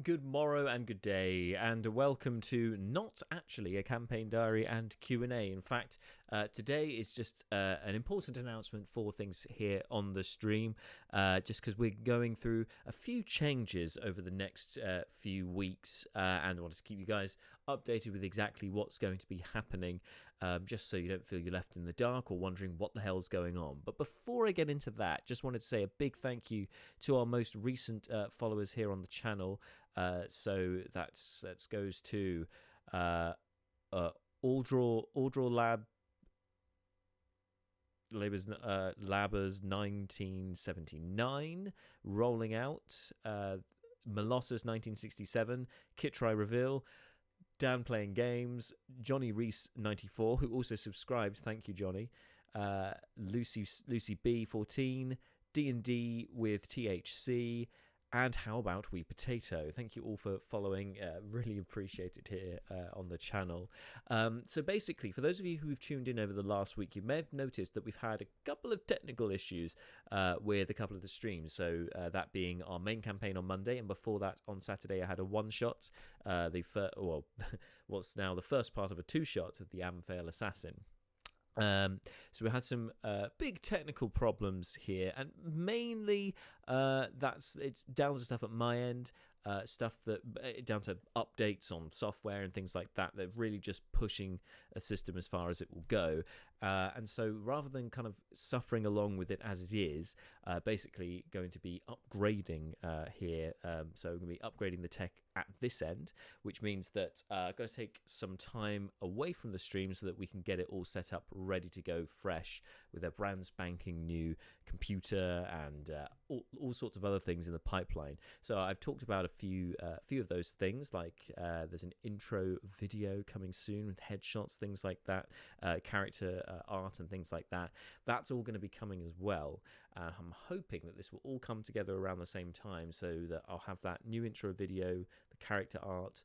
good morrow and good day, and welcome to not actually a campaign diary and Q&A. In fact, today is just an important announcement for things here on the stream, just because we're going through a few changes over the next few weeks, and I wanted to keep you guys updated with exactly what's going to be happening, just so you don't feel you're left in the dark or wondering what the hell's going on. But before I get into that, just wanted to say a big thank you to our most recent followers here on the channel. So that goes to Aldraw Labbers 1979, Rolling Out, Molossus 1967, Kitry Reveal, Dan Playing Games, Johnny Reese 94, who also subscribed. Thank you, Johnny. Lucy B 14, D&D with THC, and how about We Potato? Thank you all for following. Really appreciate it here on the channel. So basically, for those of you who have tuned in over the last week, you may have noticed that we've had a couple of technical issues with a couple of the streams. So that being our main campaign on Monday, and before that on Saturday, I had a one-shot. What's now the first part of a two-shot of the Amphale Assassin. So we had some big technical problems here, and mainly it's down to stuff at my end, stuff that down to updates on software and things like that. They're really just pushing a system as far as it will go, and so rather than kind of suffering along with it as it is, basically going to be upgrading here. So we're going to be upgrading the tech at this end, which means that I've got to take some time away from the stream so that we can get it all set up, ready to go, fresh, with a brand spanking new computer and all sorts of other things in the pipeline. So I've talked about a few of those things, like there's an intro video coming soon with headshots, things like that, character art and things like that. That's all going to be coming as well. I'm hoping that this will all come together around the same time, so that I'll have that new intro video, the character art,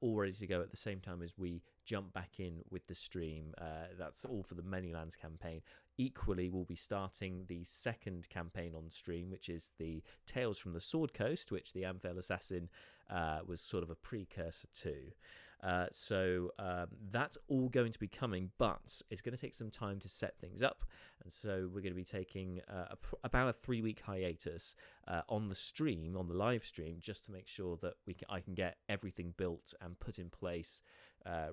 all ready to go at the same time as we jump back in with the stream. That's all for the Many Lands campaign. Equally, we'll be starting the second campaign on stream, which is the Tales from the Sword Coast, which the Amphale Assassin was sort of a precursor to. So that's all going to be coming, but it's going to take some time to set things up, and so we're going to be taking about a 3-week hiatus on the stream, on the live stream, just to make sure that I can get everything built and put in place,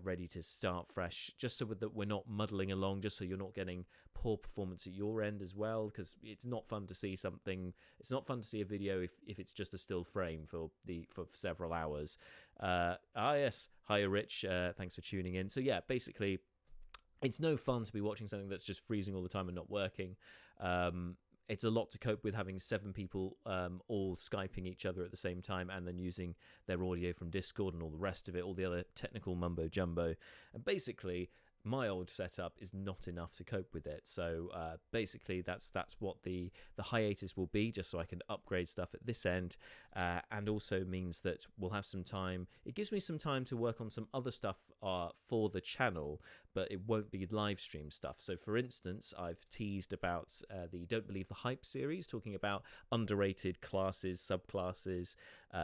ready to start fresh, just so that we're not muddling along, just so you're not getting poor performance at your end as well, because it's not fun to see something. It's not fun to see a video if it's just a still frame for several hours. Yes, hiya Rich, thanks for tuning in. So yeah, basically it's no fun to be watching something that's just freezing all the time and not working. It's a lot to cope with, having 7 people all Skyping each other at the same time, and then using their audio from Discord and all the rest of it, all the other technical mumbo jumbo. And basically, my old setup is not enough to cope with it. So basically, that's what the hiatus will be, just so I can upgrade stuff at this end, and also means that we'll have some time. It gives me some time to work on some other stuff for the channel, but it won't be live stream stuff. So for instance, I've teased about the Don't Believe the Hype series, talking about underrated classes, subclasses,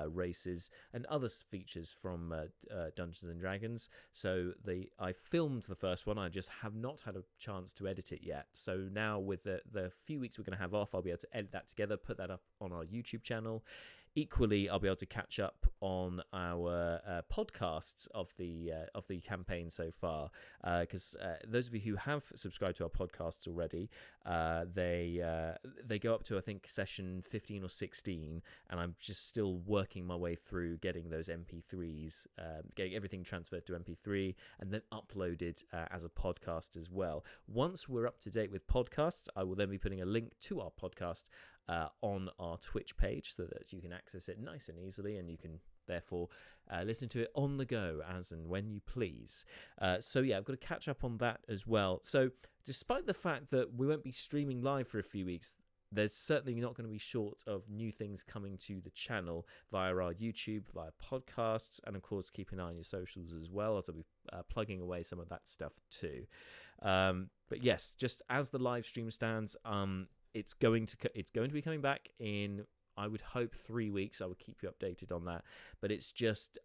races, and other features from Dungeons and Dragons. So I filmed the first one. I just have not had a chance to edit it yet. So now with the few weeks we're going to have off, I'll be able to edit that together, put that up on our YouTube channel. Equally, I'll be able to catch up on our podcasts of the campaign so far, because those of you who have subscribed to our podcasts already, they go up to, I think, session 15 or 16, and I'm just still working my way through getting those MP3s, getting everything transferred to MP3 and then uploaded as a podcast as well. Once we're up to date with podcasts, I will then be putting a link to our podcast on our Twitch page, so that you can access it nice and easily, and you can therefore listen to it on the go as and when you please. So yeah, I've got to catch up on that as well. So despite the fact that we won't be streaming live for a few weeks, there's certainly not going to be short of new things coming to the channel via our YouTube, via podcasts, and of course keep an eye on your socials as well, as I'll be plugging away some of that stuff too. But yes, just as the live stream stands, it's going to be coming back in I would hope 3 weeks. I would keep you updated on that, but it's just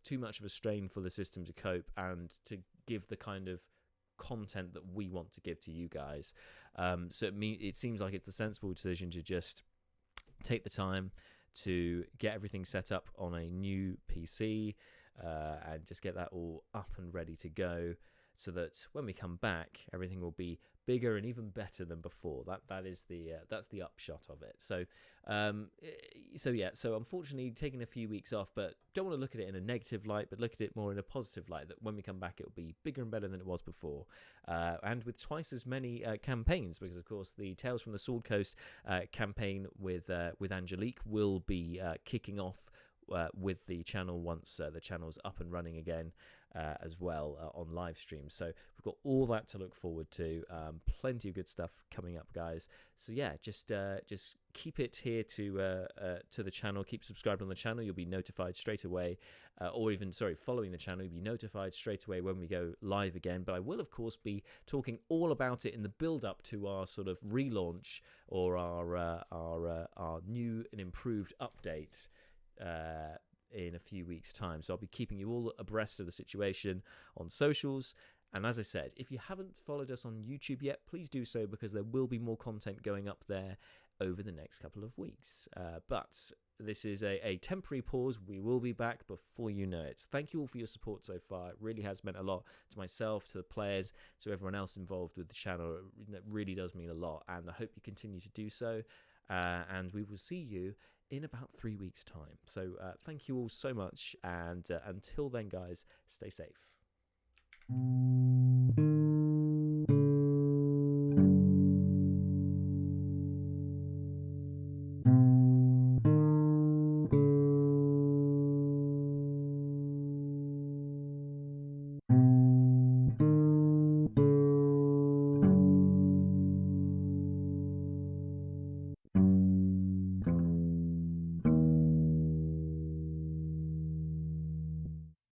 too much of a strain for the system to cope and to give the kind of content that we want to give to you guys. So it seems like it's a sensible decision to just take the time to get everything set up on a new PC and just get that all up and ready to go, so that when we come back, everything will be bigger and even better than before. That's the upshot of it. So unfortunately, taking a few weeks off, but don't want to look at it in a negative light, but look at it more in a positive light, that when we come back, it'll be bigger and better than it was before, and with twice as many campaigns, because of course the Tales from the Sword Coast campaign with Angelique will be kicking off with the channel once the channel's up and running again, as well on live stream. So we've got all that to look forward to. Plenty of good stuff coming up, guys. So yeah, just keep it here to the channel. Keep subscribed on the channel. You'll be notified straight away, following the channel, you'll be notified straight away when we go live again. But I will, of course, be talking all about it in the build-up to our sort of relaunch, or our new and improved update in a few weeks' time. So I'll be keeping you all abreast of the situation on socials. And as I said, if you haven't followed us on YouTube yet, please do so, because there will be more content going up there over the next couple of weeks. But this is a temporary pause. We will be back before you know it. Thank you all for your support so far. It really has meant a lot to myself, to the players, to everyone else involved with the channel. It really does mean a lot, and I hope you continue to do so. And we will see you in about 3 weeks' time. So thank you all so much, and until then, guys, stay safe.